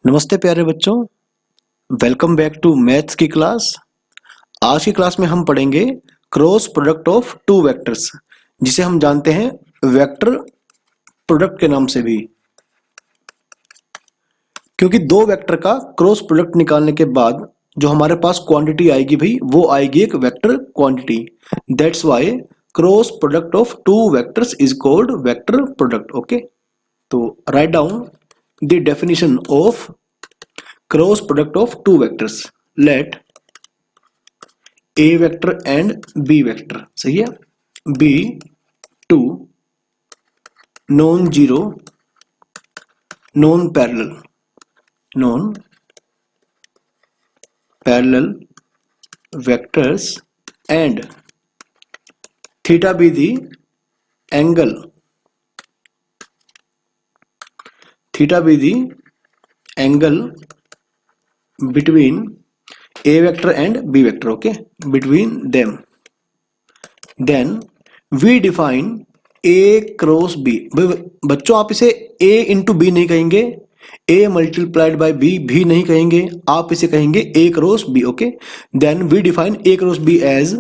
नमस्ते प्यारे बच्चों, वेलकम बैक टू मैथ्स की क्लास। आज की क्लास में हम पढ़ेंगे cross product of two vectors, जिसे हम जानते हैं वेक्टर प्रोडक्ट के नाम से भी। क्योंकि दो वेक्टर का क्रॉस प्रोडक्ट निकालने के बाद जो हमारे पास क्वांटिटी आएगी भाई, वो आएगी एक vector quantity. That's why cross product of two vectors is called vector product. Okay, तो write down the definition of cross product of two vectors. Let a vector and b vector, सही है, b two non zero non parallel vectors and theta be the angle between a vector and b vector. Okay, between them, then we define a cross b। बच्चों आप इसे a into B नहीं कहेंगे, a multiplied by b भी नहीं कहेंगे, आप इसे कहेंगे a cross b। Okay, then we define a cross b as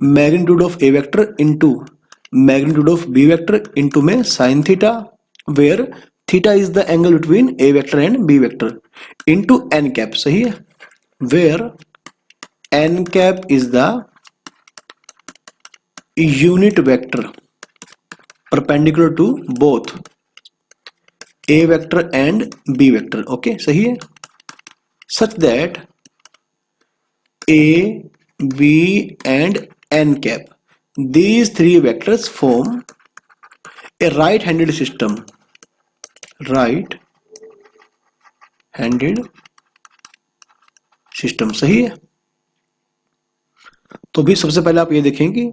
magnitude of a vector into magnitude of b vector into में sine theta, where theta is the angle between a vector and b vector into n cap. सही है, where n cap is the unit vector perpendicular to both a vector and b vector। okay, सही है, such that a b and n cap, these three vectors form a right-handed system, सही है। तो भी सबसे पहले आप ये देखें कि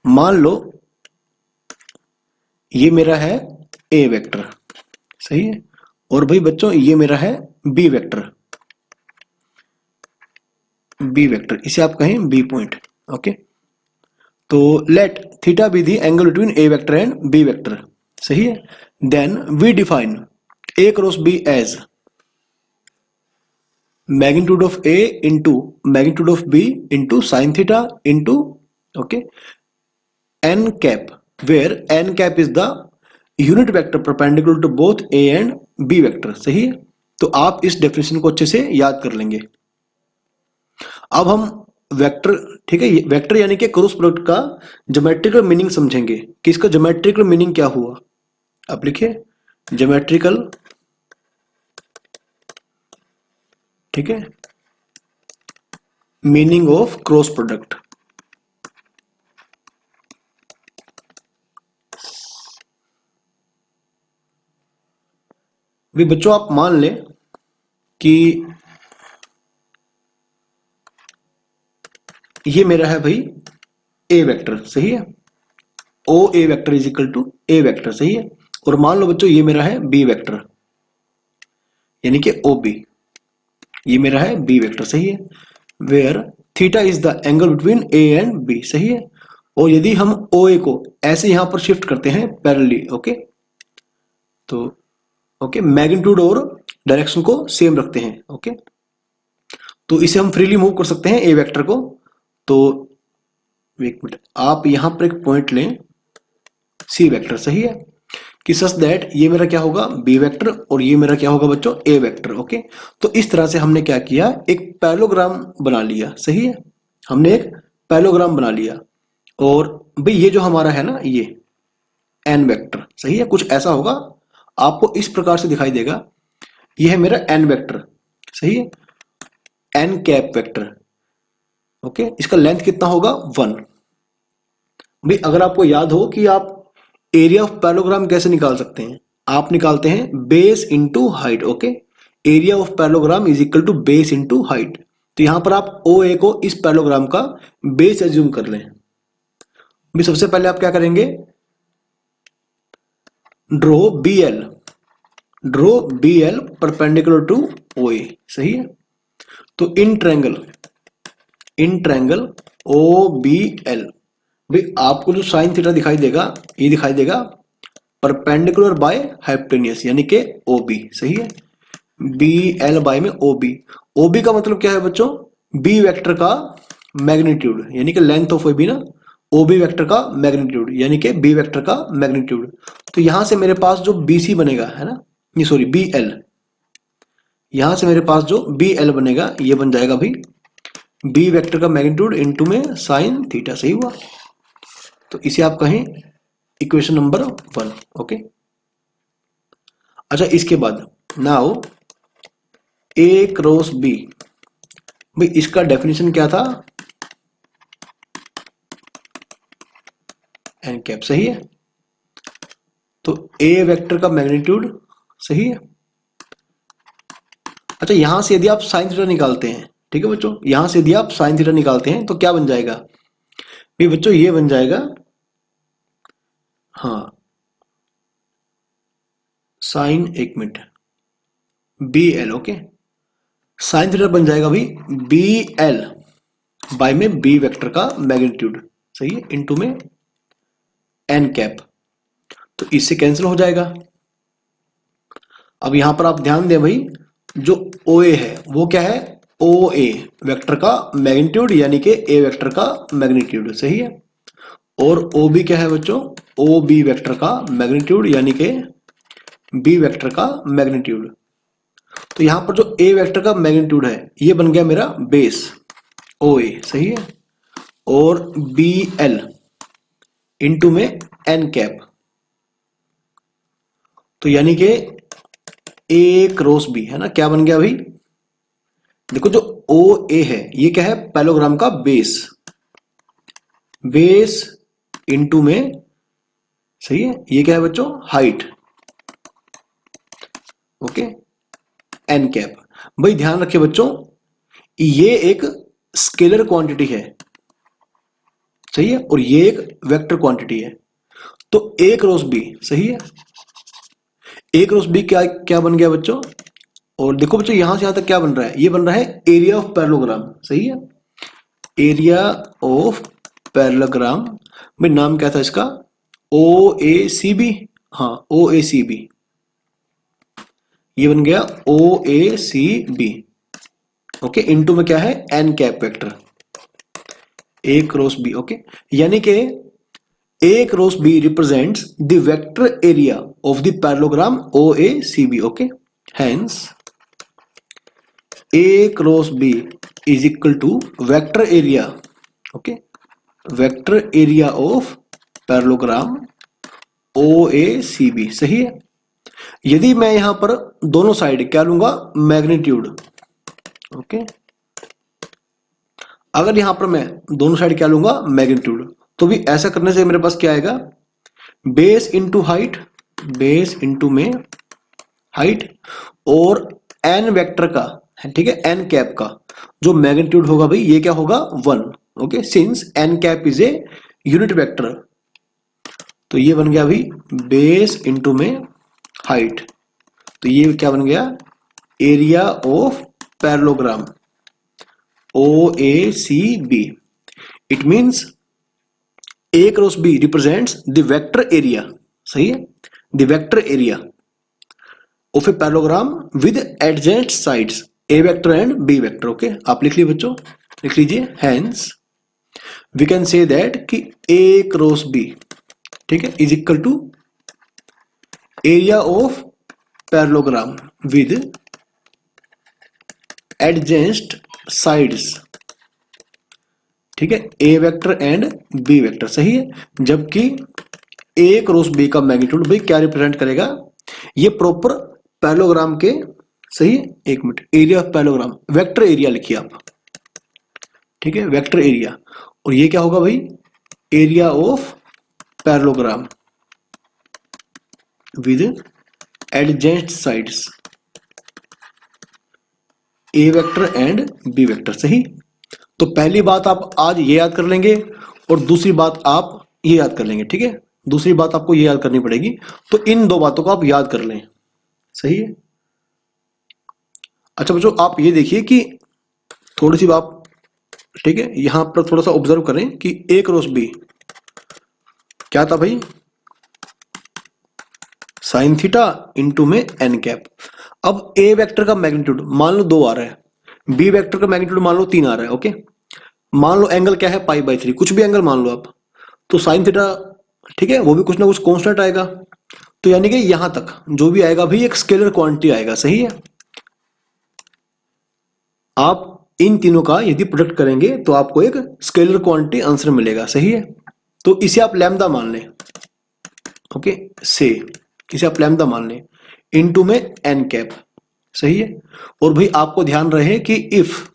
मान लो ये मेरा है ए वेक्टर, सही है, और भाई बच्चों ये मेरा है बी वेक्टर, इसे आप कहें बी पॉइंट। ओके, तो let theta be the angle between A vector and B vector, सही है। Then we define A cross B as magnitude of A into magnitude of B into sin theta into okay n cap, where n cap is the unit vector perpendicular to both A and B vector। सही है, तो आप इस definition को अच्छे से याद कर लेंगे। अब हम वेक्टर, ठीक है, वेक्टर यानी कि क्रॉस प्रोडक्ट का ज्योमेट्रिकल मीनिंग समझेंगे कि इसका ज्योमेट्रिकल मीनिंग क्या हुआ। आप लिखिए ज्योमेट्रिकल, ठीक है, मीनिंग ऑफ क्रॉस प्रोडक्ट। भी बच्चों आप मान लें कि ये मेरा है भाई ए वेक्टर, सही है, O A vector is equal to A vector, सही है, और मान लो बच्चों ये मेरा है बी वेक्टर यानी कि ओ बी, ये मेरा है बी वेक्टर, सही है, where theta is the angle between A and B, सही है। और यदि हम ओ ए को ऐसे यहां पर शिफ्ट करते हैं पैरेलली, ओके, तो ओके मैग्नीट्यूड और डायरेक्शन को सेम रखते हैं, ओके, तो इसे हम फ्रीली मूव कर सकते हैं ए वेक्टर को। तो एक मिनट, आप यहां पर एक पॉइंट लें सी वेक्टर, सही है, कि सच दैट ये मेरा क्या होगा बी वेक्टर और ये मेरा क्या होगा बच्चों ए वेक्टर। ओके, तो इस तरह से हमने क्या किया, एक पैरेललोग्राम बना लिया, सही है, हमने एक पैरेललोग्राम बना लिया। और भाई ये जो हमारा है ना ये एन वेक्टर, सही है, कुछ ऐसा होगा, आपको इस प्रकार से दिखाई देगा, ये है मेरा एन वेक्टर, सही है, एन कैप वेक्टर। ओके, इसका लेंथ कितना होगा 1। भाई अगर आपको याद हो कि आप एरिया ऑफ पैरेललोग्राम कैसे निकाल सकते हैं, आप निकालते हैं base into height. Okay, area of parallelogram is equal to base into height. तो यहां पर आप ओ ए को इस पैरेललोग्राम का बेस एज्यूम कर लें। भी सबसे पहले आप क्या करेंगे, draw B L perpendicular to O A, सही है, तो in triangle O B L, भाई आपको जो साइन थीटा दिखाई देगा ये दिखाई देगा परपेंडिकुलर बाय हाइपोटेन्यूस यानी कि OB, सही है, बी एल बाई में ओ बी। ओ बी का मतलब क्या है बच्चों, बी वेक्टर का मैग्नीट्यूड, यानी कि लेंथ ऑफ ओ बी ना, ओ बी वेक्टर का मैग्नीट्यूड यानी कि बी वेक्टर का मैग्नीट्यूड। तो यहां से मेरे पास जो बी सी बनेगा है ना, ये सॉरी बी एल, यहां से मेरे पास जो बी एल बनेगा ये बन जाएगा भाई बी वेक्टर का मैग्नीट्यूड इनटू में साइन थीटा। सही हुआ। तो इसे आप कहें इक्वेशन नंबर 1। ओके। अच्छा, इसके बाद नाउ ए क्रॉस बी, भाई इसका डेफिनेशन क्या था, एन कैप। सही है। तो ए वेक्टर का मैग्नीट्यूड सही है। अच्छा, यहां से यदि आप साइन थीटा निकालते हैं, ठीक है बच्चों, यहां से यदि आप साइन थीटा निकालते हैं तो क्या बन जाएगा भाई बच्चों, ये बन जाएगा, हाँ साइन, एक minute, B L. Okay, sine theta बन जाएगा भाई बी एल बाय में बी वेक्टर का मैग्नीट्यूड, सही है, इनटू में एन कैप। तो इससे कैंसिल हो जाएगा। अब यहां पर आप ध्यान दें भाई, जो ओ ए है वो क्या है, ओ ए वेक्टर का मैग्नीट्यूड यानी कि ए वेक्टर का मैग्नीट्यूड। सही है। और ओ बी क्या है बच्चों, ओ बी वेक्टर का मैग्नीट्यूड यानी कि बी वेक्टर का मैग्नीट्यूड। तो यहां पर जो ए वेक्टर का मैग्नीट्यूड है ये बन गया मेरा बेस ओ ए। सही है। और बी एल इंटू में एन कैप, तो यानी कि ए क्रॉस बी है ना, क्या बन गया भाई, देखो जो ओ ए है ये क्या है, पैलोग्राम का बेस, बेस इंटू में, सही है, ये क्या है बच्चों, हाइट। Okay, N cap. भाई ध्यान रखिए बच्चों, ये एक स्केलर क्वांटिटी है, सही है, और ये एक वेक्टर क्वांटिटी है। तो ए क्रॉस बी, सही है, ए क्रॉस बी क्या क्या बन गया बच्चों, और देखो बच्चों यहां से यहां तक क्या बन रहा है, ये बन रहा है एरिया ऑफ पैरेललोग्राम। सही है, एरिया ऑफ पैरेललोग्राम। भाई नाम क्या था इसका, ओ ए सी बी, हाँ ओ ए सी बी, ये बन गया O A C B. Okay, into में क्या है, N cap vector, A cross B. Okay, यानी कि A cross B represents the vector area of the parallelogram O A C B. Okay, hence A cross B is equal to vector area, okay, vector area of parallelogram OACB। सही है। यदि मैं यहां पर दोनों side क्या लूंगा, magnitude. Okay, अगर यहां पर मैं दोनों साइड क्या लूंगा, मैग्नीट्यूड, तो भी ऐसा करने से मेरे पास क्या आएगा, base into height, base into में हाइट, और एन वेक्टर का, ठीक है, एन कैप का जो मैग्नीट्यूड होगा भाई ये क्या होगा, 1। Okay, since N cap is a unit vector, तो ये बन गया भाई बेस इंटू में हाइट, तो ये क्या बन गया, area of parallelogram O A C B. It means A cross B represents the vector area, सही है, the vector area of a parallelogram with adjacent sides A vector and B vector. Okay, आप लिख लीजिए बच्चों, लिख लीजिए, hence we can say that कि A cross B, ठीक है, is equal to area of parallelogram with adjacent sides, ठीक है, A vector and B vector. सही है। जबकि ए क्रॉस बी का मैग्नीट्यूड भाई क्या रिप्रेजेंट करेगा, ये प्रॉपर पैरेललोग्राम के, सही है, एक minute, area of parallelogram, vector area लिखिए आप, ठीक है, वेक्टर एरिया, और ये क्या होगा भाई, area of parallelogram with adjacent sides A vector and B vector. सही। तो पहली बात आप आज ये याद कर लेंगे और दूसरी बात आप ये याद कर लेंगे, ठीक है, दूसरी बात आपको ये याद करनी पड़ेगी, तो इन दो बातों को आप याद कर लें। सही है। अच्छा बच्चों आप ये देखिए कि थोड़ी सी बात, ठीक है, यहां पर थोड़ा सा ऑब्जर्व करें कि ए क्रॉस बी क्या था भाई, साइन थीटा इंटू में एन कैप। अब ए वेक्टर का मैग्नीट्यूड मान लो 2 आ रहा है, बी वेक्टर का मैग्नीट्यूड मान लो 3 आ रहा है। ओके, मान लो एंगल क्या है π/3, कुछ भी एंगल मान लो आप, तो साइन थीटा ठीक है वो भी कुछ ना कुछ कांस्टेंट आएगा। तो यानी कि यहां तक जो भी आएगा भाई एक स्केलर क्वांटिटी आएगा, सही है। आप इन तीनों का यदि प्रोडक्ट करेंगे तो आपको एक स्केलर क्वांटिटी आंसर मिलेगा, सही है। तो इसे आप लैम्डा मान लें। ओके, से इसे आप लैम्डा मान लें इनटू में एन कैप, सही है। और भाई आपको ध्यान रहे कि if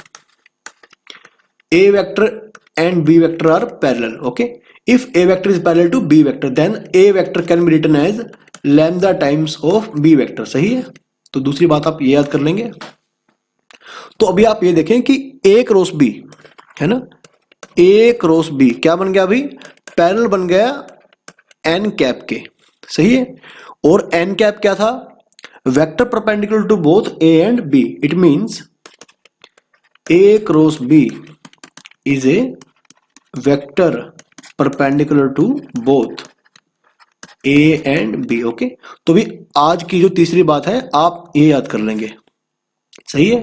A vector and b vector are parallel. Okay, if a vector is parallel to b vector then a vector can be written as lambda times of b vector, सही है। तो दूसरी बात आप ये याद कर लेंगे। तो अभी आप ये देखें कि a क्रॉस b है ना, a क्रॉस b क्या बन गया अभी, पैरेलल बन गया n कैप के, सही है। और n कैप क्या था, vector perpendicular to both a and b, it means a cross b is a vector perpendicular to both a and b। Okay, तो भी आज की जो तीसरी बात है आप ये याद कर लेंगे, सही है।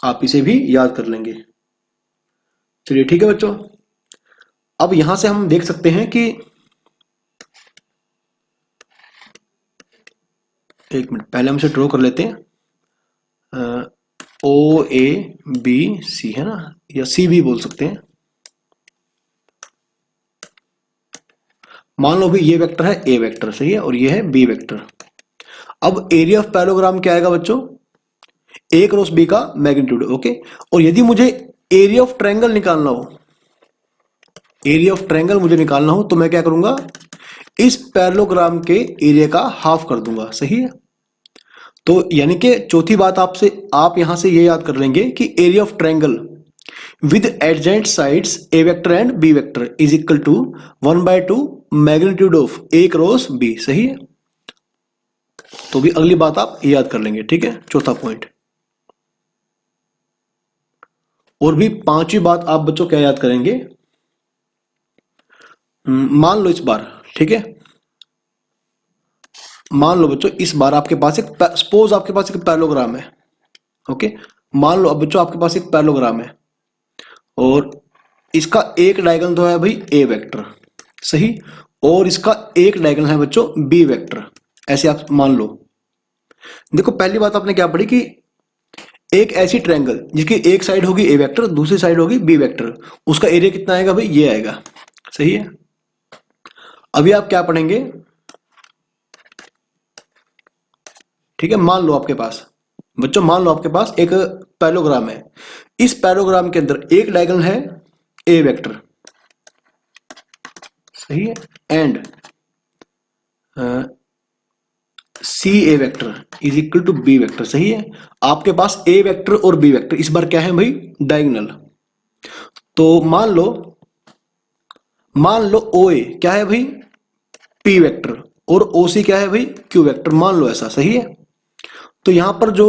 आप इसे भी याद कर लेंगे। चलिए ठीक है बच्चों, अब यहां से हम देख सकते हैं कि एक मिनट पहले हम इसे ड्रॉ कर लेते हैं। ओ ए बी सी है ना, या सी भी बोल सकते हैं। मान लो भी ये वेक्टर है ए वेक्टर, सही है, और ये है बी वेक्टर। अब एरिया ऑफ पैरेललोग्राम क्या आएगा बच्चों, ए क्रॉस बी का मैग्नीट्यूड। ओके, और यदि मुझे एरिया ऑफ ट्रायंगल निकालना हो, एरिया ऑफ ट्रायंगल मुझे निकालना हो तो मैं क्या करूंगा, इस पैरेललोग्राम के एरिया का हाफ कर दूंगा, सही है। तो यानी कि चौथी बात आपसे आप यहां से ये याद कर लेंगे कि area of triangle with adjacent sides A vector and B vector is equal to 1/2 magnitude of A cross B, सही है। तो भी अगली बात आप याद कर लेंगे, ठीक है, चौथा पॉइंट। और भी पांचवी बात आप बच्चों क्या याद करेंगे, मान लो इस बार, ठीक है, मान लो बच्चों इस बार आपके पास एक सपोज आपके पास एक पैरेललोग्राम है। ओके, मान लो अब बच्चों आपके पास एक पैरेललोग्राम है और इसका एक डायगोनल तो है भाई ए वेक्टर, सही, और इसका एक डायगोनल है बच्चों बी वेक्टर। ऐसे आप मान लो, देखो पहली बात आपने क्या पढ़ी कि एक ऐसी ट्रायंगल जिसकी एक साइड होगी ए वेक्टर, दूसरी साइड होगी बी वेक्टर, उसका एरिया कितना आएगा भाई, ये आएगा, सही है। अभी आप क्या पढ़ेंगे, ठीक है, मान लो आपके पास बच्चों, मान लो आपके पास एक पैरेललोग्राम है, इस पैरेललोग्राम के अंदर एक डायगोनल है ए वेक्टर, सही है, and C A vector is equal to B vector, सही है। आपके पास ए वेक्टर और बी वेक्टर इस बार क्या है भाई, डायगोनल। तो मान लो ओ ए क्या है भाई, पी वेक्टर, और ओ सी क्या है भाई, क्यू वेक्टर, मान लो ऐसा, सही है। तो यहां पर जो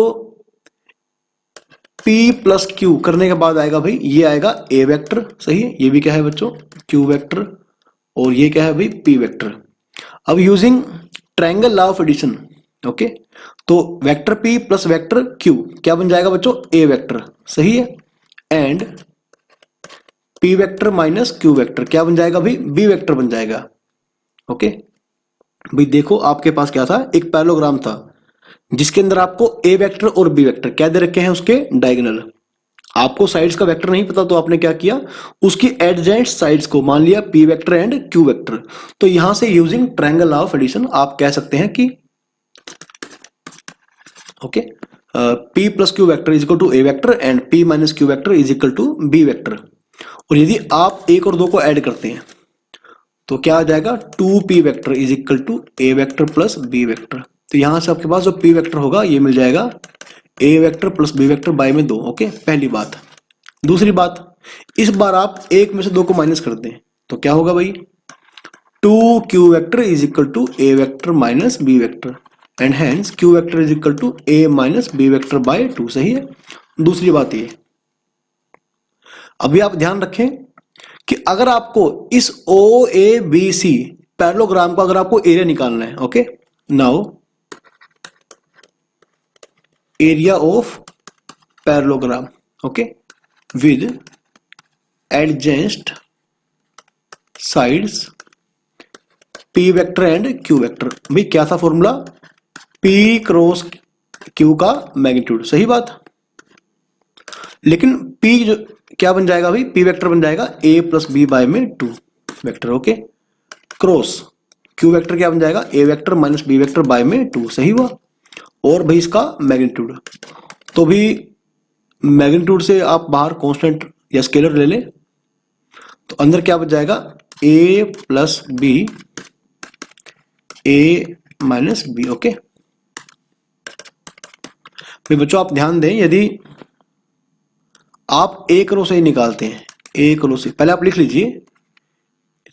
P प्लस Q करने के बाद आएगा भाई, ये आएगा A वेक्टर, सही है, ये भी क्या है बच्चों Q वेक्टर, और ये क्या है भाई P वेक्टर। अब using triangle law of addition, okay, तो vector P plus vector Q क्या बन जाएगा बच्चों, A वेक्टर, सही है, and P vector minus Q vector क्या बन जाएगा भाई, B वेक्टर बन जाएगा। ओके भाई, देखो आपके पास क्या था, एक पैरेललोग्राम था जिसके अंदर आपको ए वेक्टर और बी वेक्टर क्या दे रखे हैं, उसके डायगोनल। आपको साइड्स का वेक्टर नहीं पता तो आपने क्या किया, उसकी एडजेंट साइड्स को मान लिया P vector and Q vector. तो यहां से using triangle law of addition आप कह सकते हैं कि okay, P plus Q vector is equal to A vector and P minus Q vector is equal to B vector. और यदि आप एक और दो को ऐड करते हैं तो क्या आ जाएगा, 2P vector is equal to A vector plus B vector. तो यहां से आपके पास जो P वेक्टर होगा ये मिल जाएगा A vector plus B vector by में 2। ओके, पहली बात। दूसरी बात, इस बार आप एक में से दो को माइनस कर दें तो क्या होगा भाई, 2Q vector is equal to A vector minus B vector and hence Q vector is equal to A minus B vector by 2, सही है। दूसरी बात ये, अभी आप ध्यान रखें कि अगर आपको इस ओ ए बी सी पैरेललोग्राम का अगर आपको एरिया निकालना है, okay, now area of parallelogram, okay, with adjacent sides P vector and Q vector. भाई क्या था फॉर्मूला? पी क्रॉस क्यू का मैग्नीट्यूड, सही बात। लेकिन पी जो क्या बन जाएगा भाई? पी वेक्टर बन जाएगा ए प्लस बी बाय में 2 vector, okay, cross Q vector क्या बन जाएगा? A vector minus B vector by में 2, सही हुआ। और भाई इसका मैग्नीट्यूड, तो भी मैग्नीट्यूड से आप बाहर कांस्टेंट या स्केलर ले लें, तो अंदर क्या बच जाएगा? ए प्लस बी, ए माइनस बी, ओके। भाई बच्चों आप ध्यान दें, यदि आप एक रो से ही निकालते हैं, एक रो से पहले आप लिख लीजिए,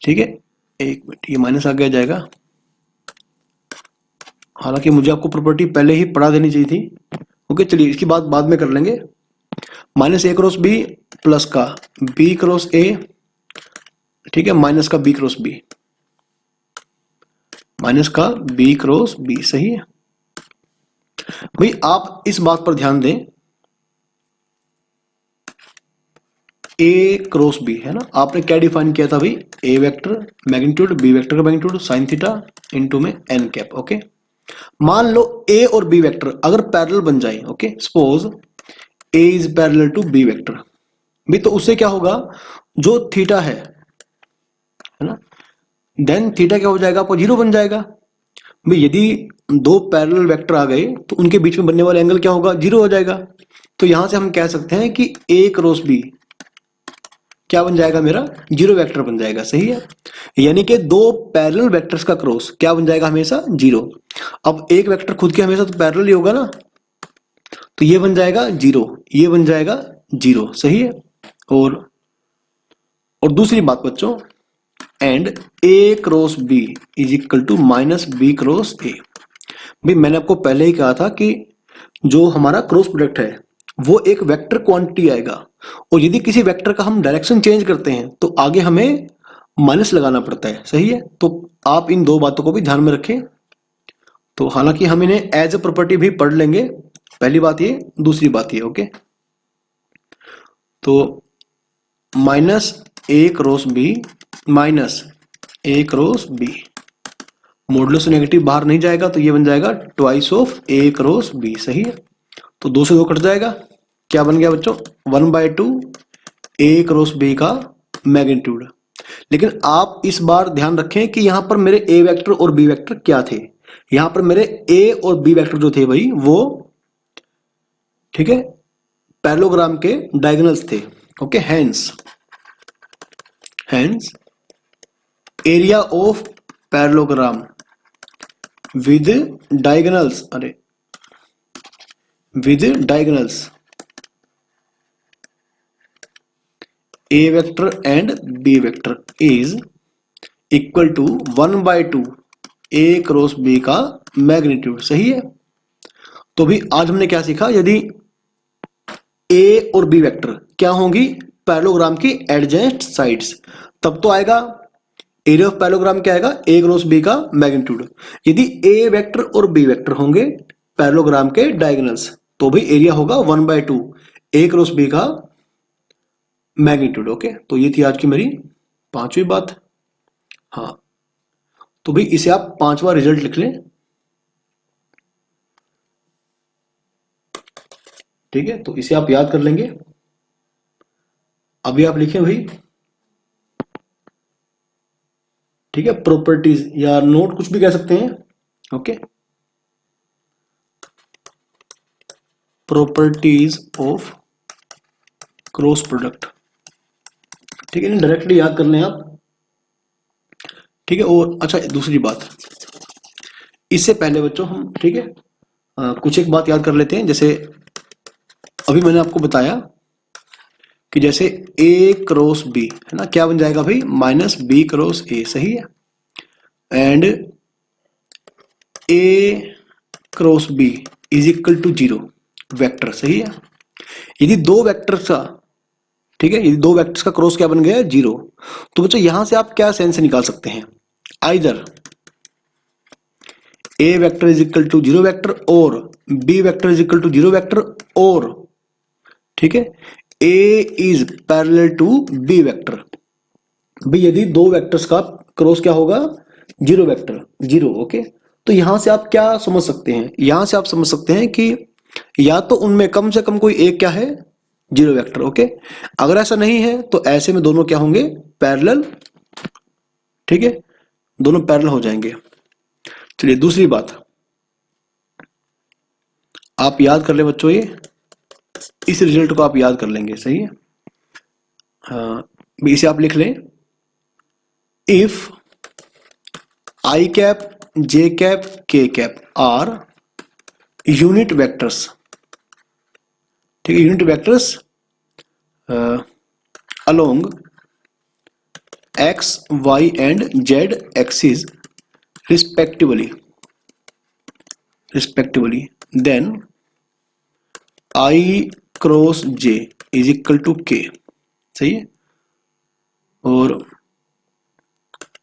ठीक है, एक मिनट, ये माइनस आगे आ जाएगा। हालांकि मुझे आपको प्रॉपर्टी पहले ही पढ़ा देनी चाहिए थी, ओके, चलिए इसकी बात बाद में कर लेंगे। Minus A cross B plus का बी क्रॉस ए, ठीक है, माइनस का बी क्रॉस बी, माइनस का बी क्रॉस बी, सही है। भाई आप इस बात पर ध्यान दें, ए क्रॉस बी है ना, आपने क्या डिफाइन किया था भाई? ए वेक्टर मैग्नीट्यूड, बी वेक्टर का मैग्नीट्यूड साइन थीटा इनटू में एन कैप, ओके। मान लो ए और बी वेक्टर अगर पैरेलल बन जाए, okay, suppose A is parallel to B vector, भाई तो उससे क्या होगा? जो थीटा है ना, देन थीटा क्या हो जाएगा? आपको 0 बन जाएगा। भाई यदि दो पैरेलल वेक्टर आ गए तो उनके बीच में बनने वाला एंगल क्या होगा? 0 हो जाएगा। तो यहां से हम कह सकते हैं कि ए क्रॉस बी क्या बन जाएगा? मेरा 0 वेक्टर बन जाएगा, सही है। यानी कि दो पैरेलल वेक्टर्स का क्रॉस क्या बन जाएगा? हमेशा 0। अब एक वेक्टर खुद के हमेशा तो पैरेलल ही होगा ना, तो ये बन जाएगा 0, ये बन जाएगा 0, सही है। और दूसरी बात बच्चों, and A cross B is equal to minus B cross A. भाई मैंने आपको पहले ही कहा था कि जो हमारा क्रॉस प्रोडक्ट है वो एक वेक्टर क्वांटिटी आएगा, और यदि किसी वेक्टर का हम डायरेक्शन चेंज करते हैं तो आगे हमें माइनस लगाना पड़ता है, सही है। तो आप इन दो बातों को भी ध्यान में रखें। तो हालांकि हम इन्हें एज ए प्रॉपर्टी भी पढ़ लेंगे, पहली बात ये, दूसरी बात ये, ओके। तो minus A cross B minus A cross B, modulus negative बाहर नहीं जाएगा तो ये बन जाएगा twice of A cross B, सही है। तो 2 से 2 कट जाएगा, क्या बन गया बच्चों? 1/2 ए क्रॉस बी का मैग्नीट्यूड। लेकिन आप इस बार ध्यान रखें कि यहां पर मेरे ए वेक्टर और बी वेक्टर क्या थे? यहां पर मेरे ए और बी वेक्टर जो थे भाई वो, ठीक है, पैरेललोग्राम के डायगोनल्स थे, okay. Hence area of parallelogram with diagonals, with diagonals A vector and B vector is equal to 1/2 A cross B का मैग्नीट्यूड, सही है। तो भी आज हमने क्या सीखा? यदि ए और बी वेक्टर क्या होंगी? पैरेललोग्राम की एडजेंट साइड्स, तब तो आएगा एरिया ऑफ पैरेललोग्राम क्या आएगा? ए क्रॉस बी का मैग्नीट्यूड। यदि ए वेक्टर और बी वेक्टर होंगे पैरेललोग्राम के डायगोनल्स, तो भी एरिया होगा 1/2 ए क्रॉस बी का मैग्नीट्यूड, ओके। तो ये थी आज की मेरी 5वीं बात। हाँ, तो भाई इसे आप 5वां रिजल्ट लिख लें, ठीक है। तो इसे आप याद कर लेंगे। अभी आप लिखें भाई, ठीक है, प्रॉपर्टीज या नोट कुछ भी कह सकते हैं, okay. Properties of cross product, ठीक है, डायरेक्टली याद कर लें आप, ठीक है। और अच्छा, दूसरी बात, इससे पहले बच्चों हम, ठीक है, कुछ एक बात याद कर लेते हैं। जैसे अभी मैंने आपको बताया कि जैसे ए क्रॉस बी है ना, क्या बन जाएगा भाई? माइनस बी क्रॉस ए, सही है। And A cross B is equal to 0 vector, सही है। यदि दो वेक्टर्स का, ठीक है, यदि दो वेक्टर्स का क्रॉस क्या बन गया? 0। तो बच्चों यहां से आप क्या सेंस निकाल सकते हैं? Either A vector is equal to zero vector और B vector is equal to zero vector और, ठीक है, A is parallel to B vector. भाई यदि दो वेक्टर्स का क्रॉस क्या होगा, जीरो वेक्टर, जीरो। ओके, तो यहां से आप क्या समझ सकते हैं, यहां से आप समझ सकते हैं कि या तो उनमें कम से कम कोई एक क्या है, जीरो वेक्टर। ओके, अगर ऐसा नहीं है तो ऐसे में दोनों क्या होंगे, पैरेलल। ठीक है, दोनों पैरेलल हो जाएंगे। चलिए दूसरी बात आप याद कर ले बच्चों, ये इस रिजल्ट को आप याद कर लेंगे, सही है। इसे आप लिख लें, if I cap J cap K cap are unit vectors, ठीक है, unit vectors along X Y and Z axis respectively, then I cross J is equal to K, सही है, और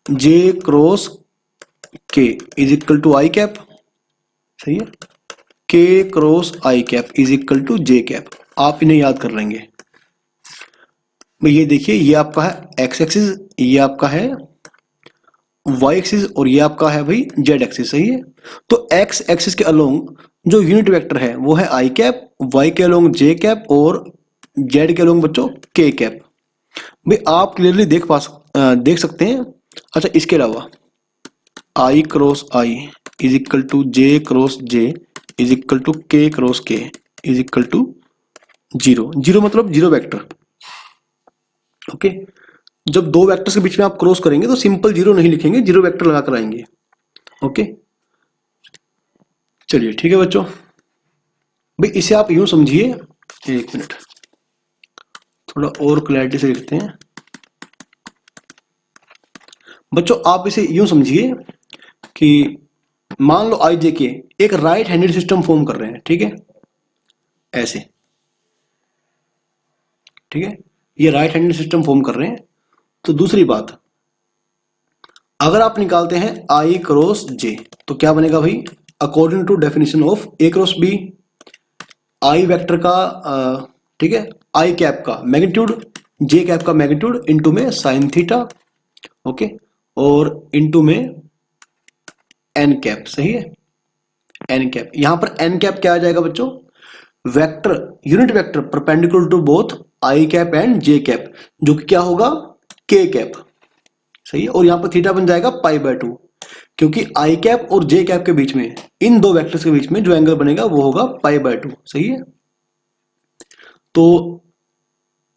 J cross K is equal to I cap, सही है, K cross I cap is equal to J cap. आप इन्हें याद कर लेंगे। भाई ये देखिए, ये आपका है एक्स एक्सिस, ये आपका है वाई एक्सिस और ये आपका है भाई जेड एक्सिस, सही है। तो एक्स एक्सिस के अलोंग जो यूनिट वेक्टर है वो है आई कैप, वाई के अलोंग जे कैप और जेड के अलोंग बच्चों के कैप। भाई आप क्लियरली देख सकते हैं। अच्छा, इसके अलावा I cross I is equal to J cross J is equal to K cross K is equal to zero. Zero मतलब जीरो वेक्टर। ओके, जब दो वेक्टर्स के बीच में आप क्रॉस करेंगे तो सिंपल जीरो नहीं लिखेंगे, जीरो वेक्टर लगा कर आएंगे। ओके, चलिए ठीक है बच्चों। भाई इसे आप यूं समझिए, एक मिनट थोड़ा और क्लैरिटी से लिखते हैं। बच्चों आप इसे यूं समझिए कि मान लो आई जे के एक राइट हैंडेड सिस्टम फॉर्म कर रहे हैं, ठीक है, ऐसे, ठीक है, ये राइट हैंडेड सिस्टम फॉर्म कर रहे हैं। तो दूसरी बात, अगर आप निकालते हैं आई क्रॉस जे तो क्या बनेगा भाई, according to definition of A cross B, I vector का ठीक है, आई कैप का मैग्नीट्यूड, जे कैप का मैग्नीट्यूड इनटू में साइन थीटा, ओके, और इनटू में एन कैप, सही है, एन कैप। यहां पर एन कैप क्या आ जाएगा बच्चों, vector, unit vector perpendicular to both I cap and J cap, जो कि क्या होगा, के कैप, सही है। और यहां पर थीटा बन जाएगा पाई बाय 2, क्योंकि आई कैप और जे कैप के बीच में, इन दो वेक्टर्स के बीच में जो एंगल बनेगा वो होगा पाई बाय 2, सही है। तो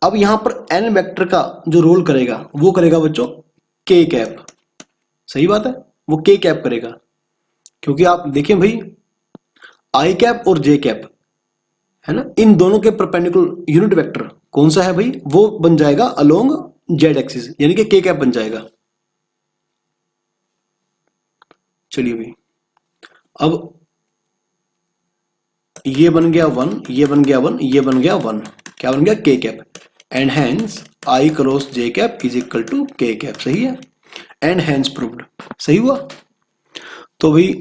अब यहां पर एन वेक्टर का जो रोल करेगा वो करेगा बच्चों के कैप, सही बात है, वो के कैप करेगा। क्योंकि आप देखें भाई, आई कैप और जे कैप है ना, इन दोनों के परपेंडिकुलर यूनिट वेक्टर कौन सा है भाई, वो बन जाएगा अलोंग जेड एक्सिस, यानी कि के कैप बन जाएगा। चलिए भाई, अब ये बन गया 1, ये बन गया 1, ये बन गया 1, क्या बन गया, K cap, and hence I cross J cap is equal to K cap, सही है, एंड हैंस प्रूव्ड, सही हुआ। तो भाई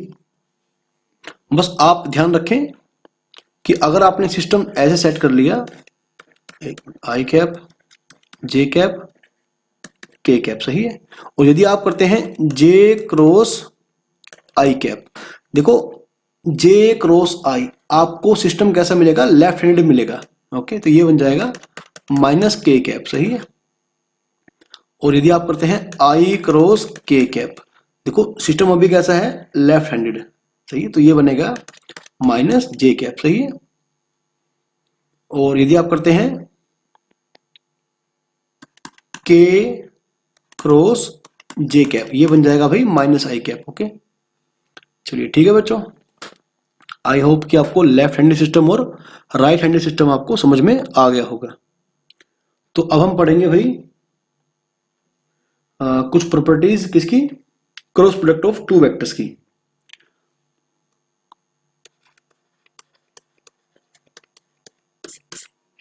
बस आप ध्यान रखें कि अगर आपने सिस्टम ऐसे सेट कर लिया, आई cap J cap K cap, सही है, और यदि आप करते हैं जे क्रॉस आई कैप, देखो जे क्रॉस आई आपको सिस्टम कैसा मिलेगा, लेफ्ट हैंडेड मिलेगा। ओके, तो ये बन जाएगा माइनस के कैप, सही है। और यदि आप करते हैं आई क्रॉस के कैप, देखो सिस्टम अभी कैसा है, लेफ्ट हैंडेड, सही है, तो ये बनेगा माइनस जे कैप, सही है। और यदि आप करते हैं के क्रॉस जे कैप, ये बन जाएगा भाई माइनस आई कैप। ओके, चलिए ठीक है बच्चों, आई होप कि आपको लेफ्ट हैंडेड सिस्टम और राइट हैंडेड सिस्टम आपको समझ में आ गया होगा। तो अब हम पढ़ेंगे भाई कुछ प्रॉपर्टीज किसकी, cross product of two vectors की।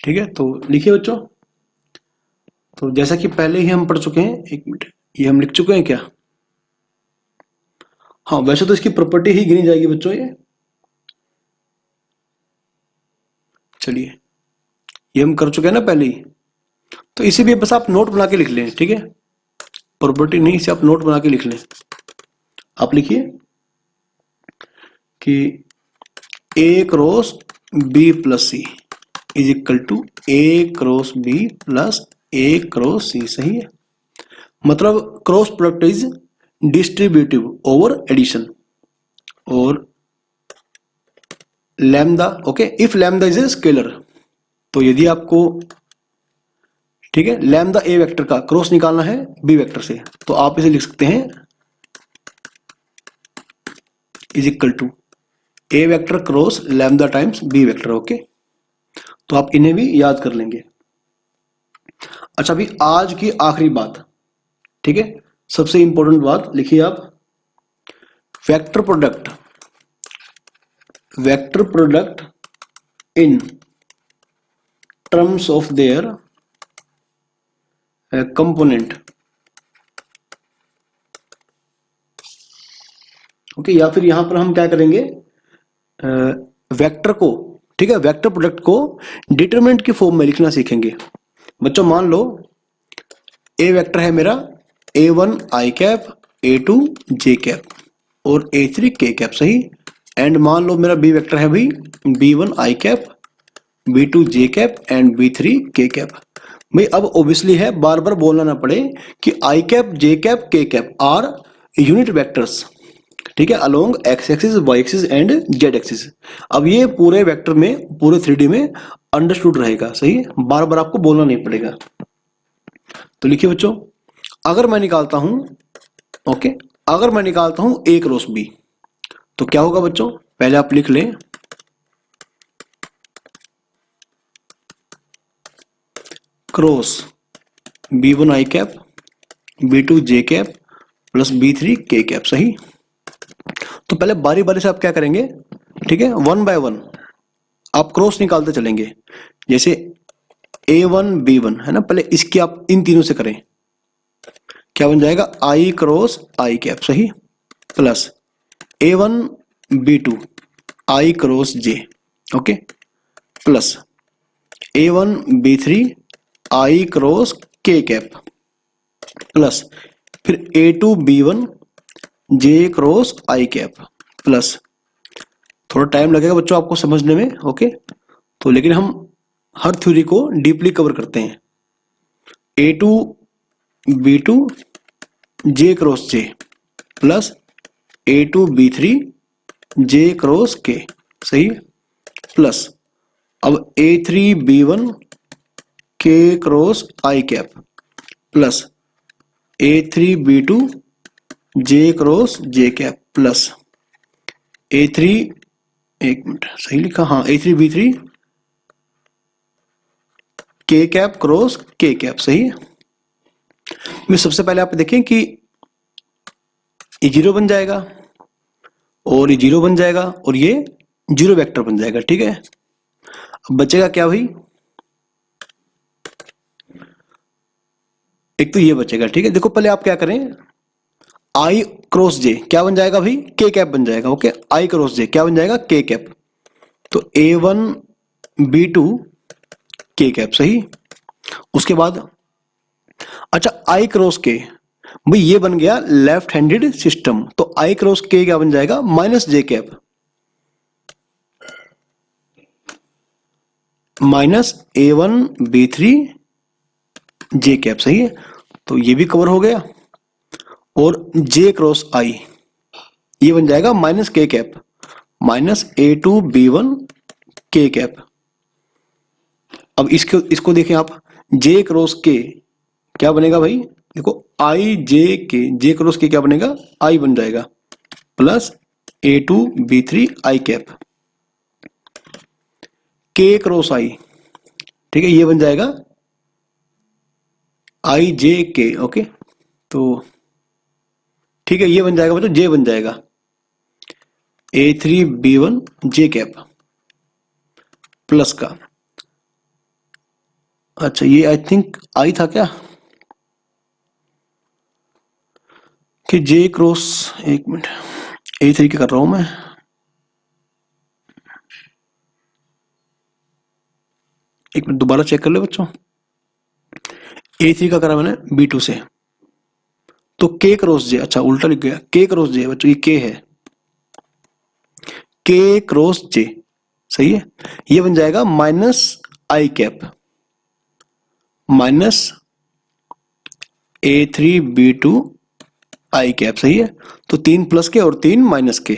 ठीक है, तो लिखिए बच्चों। तो जैसा कि पहले ही हम पढ़ चुके हैं, एक मिनट, ये हम लिख चुके हैं क्या, हाँ वैसे तो इसकी प्रॉपर्टी ही गिनी जाएगी बच्चों ये। चलिए ये हम कर चुके हैं ना पहले ही, तो इसे भी बस आप नोट बना के लिख लें, ठीक है। प्रॉपर्टी नहीं, इसे आप नोट बना के लिख लें। आप लिखिए कि A cross B plus C is equal to A cross B plus A cross C. सही है, मतलब cross product is distributive over addition और lambda, okay, if lambda is a scalar. तो यदि आपको, ठीक है, लैम्डा ए वेक्टर का क्रॉस निकालना है बी वेक्टर से, तो आप इसे लिख सकते हैं is equal to A vector cross lambda times B vector. Okay, तो आप इन्हें भी याद कर लेंगे। अच्छा, अभी आज की आखिरी बात, ठीक है, सबसे इंपॉर्टेंट बात लिखिए आप, vector product, vector product in terms of their component. Okay, या फिर यहां पर हम क्या करेंगे, वेक्टर को, ठीक है, वेक्टर प्रोडक्ट को डिटरमिनेंट की फॉर्म में लिखना सीखेंगे। बच्चों मान लो ए वेक्टर है मेरा a1 आई कैप, a2 जे कैप और a3 के कैप। सही, एंड मान लो मेरा बी वेक्टर है भाई b1 I cap, b2 J cap and b3 के कैप। भाई अब ऑब्वियसली है, बार बार बोलना ना पड़े कि I cap, J cap, K cap are unit vectors, ठीक है, along X axis, Y axis and Z axis. अब ये पूरे वेक्टर में, पूरे 3D में अंडरस्टूड रहेगा। सही है, बार बार आपको बोलना नहीं पड़ेगा। तो लिखिए बच्चों, अगर मैं निकालता हूं, ओके, अगर मैं निकालता हूं ए क्रॉस बी, तो क्या होगा बच्चों, पहले आप लिख लें क्रॉस b1 आई कैप, b2 जे कैप प्लस b3 के कैप। सही, तो पहले बारी बारी से आप क्या करेंगे, ठीक है, वन बाय वन आप क्रॉस निकालते चलेंगे। जैसे a1 b1 है ना, पहले इसकी आप इन तीनों से करें, क्या बन जाएगा, आई क्रॉस आई कैप। सही, प्लस a1 b2 आई क्रॉस जे, ओके, प्लस a1 b3 आई क्रॉस के कैप, प्लस फिर a2 b1 J cross I cap, plus थोड़ा टाइम लगेगा बच्चों आपको समझने में, ओके, तो लेकिन हम हर थ्योरी को डीपली कवर करते हैं। a2 b2 जे क्रॉस जे प्लस a2 b3 जे क्रॉस के। सही, प्लस अब a3 b1 के cross I cap plus a3 b2 J cross J cap plus a3, एक मिनट सही लिखा, हाँ, a3 b3 के कैप क्रॉस के कैप। सही है, मैं सबसे पहले आप देखें कि ये जीरो बन जाएगा और ये जीरो बन जाएगा और ये जीरो वेक्टर बन जाएगा। ठीक है, अब बचेगा क्या भाई, एक तो ये बचेगा। ठीक है, देखो पहले आप क्या करें, आई क्रॉस जे क्या बन जाएगा भाई, के कैप बन जाएगा। ओके, आई क्रॉस जे क्या बन जाएगा, के कैप, तो a1 b2 के कैप। सही, उसके बाद अच्छा आई क्रॉस के, भाई ये बन गया लेफ्ट हैंडेड सिस्टम, तो आई क्रॉस के क्या बन जाएगा, माइनस जे कैप, माइनस a1 b3 जे कैप। सही है, तो ये भी कवर हो गया, और जे क्रॉस आई ये बन जाएगा माइनस के कैप, माइनस a2 b1 के कैप। अब इसको देखें आप, जे क्रॉस के क्या बनेगा भाई, देखो आई जे के, जे क्रॉस के क्या बनेगा, आई बन जाएगा, प्लस a2 b3 आई कैप, के क्रॉस आई, ठीक है, ये बन जाएगा आई जे के। ओके, तो ठीक है, ये बन जाएगा मतलब जे बन जाएगा a3 b1 जे कैप प्लस का, अच्छा ये आई थिंक आई था क्या, कि जे क्रॉस, एक मिनट, A3 क्या कर रहा हूं मैं, एक मिनट दोबारा चेक कर ले बच्चों। A3 का करा मैंने B2 से, तो K क्रॉस J, अच्छा उल्टा लिख गया, K क्रॉस J बच्चों, ये K है, K क्रॉस J सही है, ये बन जाएगा माइनस आई कैप माइनस A3B2 आई कैप सही है। तो 3 प्लस के और 3 माइनस के।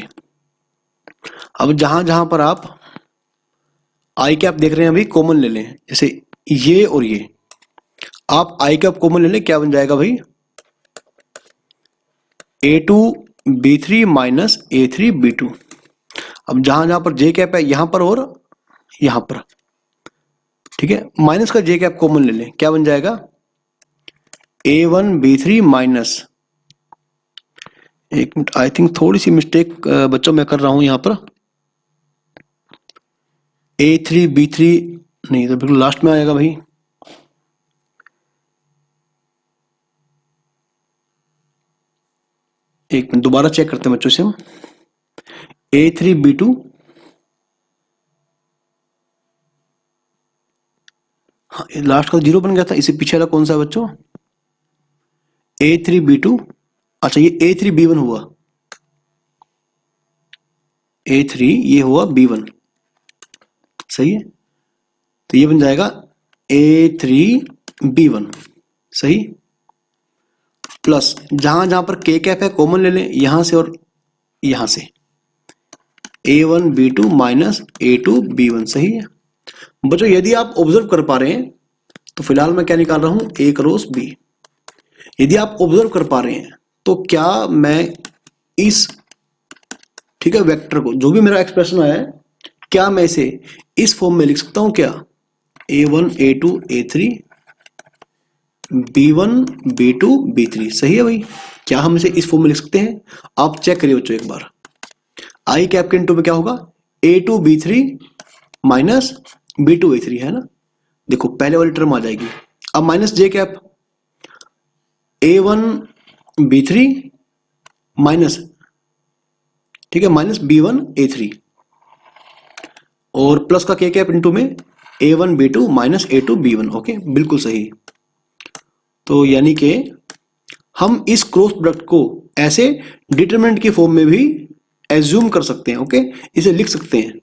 अब जहां जहां पर आप आई कैप देख रहे हैं अभी कॉमन ले लें, जैसे ये और ये, आप आई कैप कॉमन ले लें, क्या बन जाएगा भाई, A2B3 माइनस A3B2। अब जहां जहां पर जे कैप है यहां पर और यहां पर, ठीक है, माइनस का जे कैप कॉमन ले लें, क्या बन जाएगा, A1B3 माइनस, एक मिनट, आई थिंक थोड़ी सी मिस्टेक बच्चों मैं कर रहा हूं यहां पर, A3B3 नहीं, तो बिल्कुल लास्ट में आएगा भाई, एक मिनट दोबारा चेक करते हैं बच्चों से हम। A3B2, हाँ लास्ट का 0 बन गया था, इससे पीछे वाला कौन सा है बच्चों, A3B2, अच्छा ये A3B1 हुआ, A3 ये हुआ B1 सही है, तो ये बन जाएगा A3B1 सही, प्लस जहां जहां पर K कैप है कॉमन ले लें, यहां से और यहां से, A1B2 माइनस A2B1 सही है। बच्चों यदि आप ऑब्जर्व कर पा रहे हैं तो फिलहाल मैं क्या निकाल रहा हूं, A क्रॉस B। यदि आप ऑब्जर्व कर पा रहे हैं तो क्या मैं इस, ठीक है, वेक्टर को, जो भी मेरा एक्सप्रेशन आया है, क्या मैं इसे इस फॉर्म में लिख सकता हूं क्या, A1 A2 A3 B1 B2 B3 सही है भाई, क्या हम इसे इस फॉर्म में लिख सकते हैं, आप चेक करिए बच्चों एक बार, आई कैप के इनटू में क्या होगा, A2 B3 minus B2 A3 है ना, देखो पहले वाली टर्म आ जाएगी, अब माइनस जे कैप A1 B3 माइनस, ठीक है, माइनस B1 A3 और प्लस का के कैप इनटू में A1 B2 minus A2 B1, okay बिल्कुल सही। तो यानी कि हम इस क्रॉस प्रोडक्ट को ऐसे डिटरमिनेंट की फॉर्म में भी एज्यूम कर सकते हैं, ओके इसे लिख सकते हैं।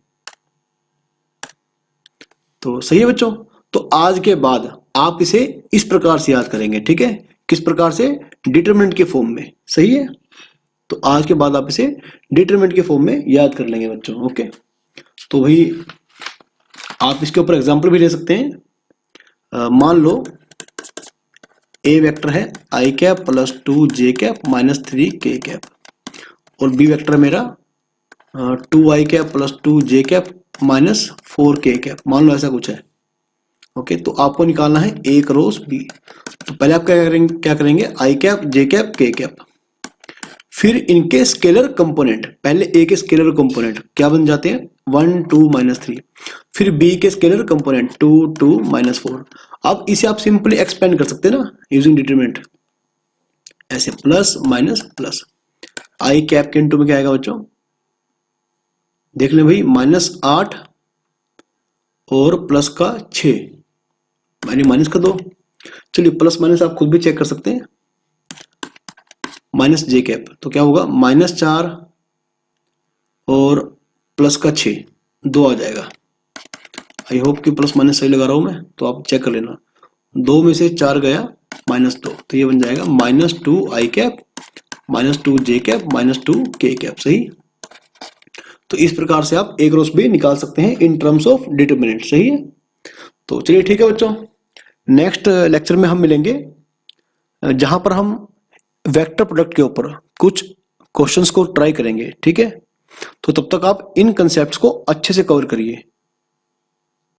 तो सही है बच्चों, तो आज के बाद आप इसे इस प्रकार से याद करेंगे, ठीक है, किस प्रकार से, डिटरमिनेंट के फॉर्म में, सही है। तो आज के बाद आप इसे डिटरमिनेंट के फॉर्म में याद कर लेंगे बच्चों, ओके। तो भाई आप इसके ऊपर एग्जांपल भी ले सकते हैं। मान लो ए वेक्टर है I cap plus 2 J cap minus 3 के कैप, और बी वेक्टर मेरा 2 आई कैप प्लस 2 जे कैप माइनस 4 के कैप, मान लो ऐसा कुछ है, ओके। तो आपको निकालना है ए क्रॉस बी। तो पहले आप क्या करेंगे, आई cap J cap K cap, फिर इनके स्केलर कंपोनेंट, पहले ए के स्केलर कंपोनेंट क्या बन जाते हैं, 1 2 माइनस 3, फिर बी के स्केलर कंपोनेंट 2 2 माइनस 4। अब इसे आप सिंपली एक्सपेंड कर सकते हैं ना यूजिंग डिटरमिनेंट, ऐसे प्लस माइनस प्लस, आई कैप के इनटू में क्या आएगा बच्चों, देख लें भाई, -8 और प्लस का 6, मैंने माइनस का 2, चलिए प्लस माइनस आप खुद भी चेक कर सकते हैं, माइनस जे कैप, तो क्या होगा -4 और प्लस का 6, 2 आ जाएगा। आई होप कि प्लस माइनस सही लगा रहा हूं मैं, तो आप चेक कर लेना, 2 में से 4 गया -2, तो ये बन जाएगा -2 आई कैप -2 जे कैप -2 के कैप, सही। तो इस प्रकार से आप ए क्रॉस बी निकाल सकते हैं इन टर्म्स ऑफ डिटरमिनेंट, सही है। तो चलिए ठीक है बच्चों, नेक्स्ट लेक्चर में हम मिलेंगे जहां पर हम वेक्टर प्रोडक्ट के ऊपर कुछ क्वेश्चंस को ट्राई करेंगे, ठीक है। तो तब तक आप इन कंसेप्ट्स को अच्छे से कवर करिए।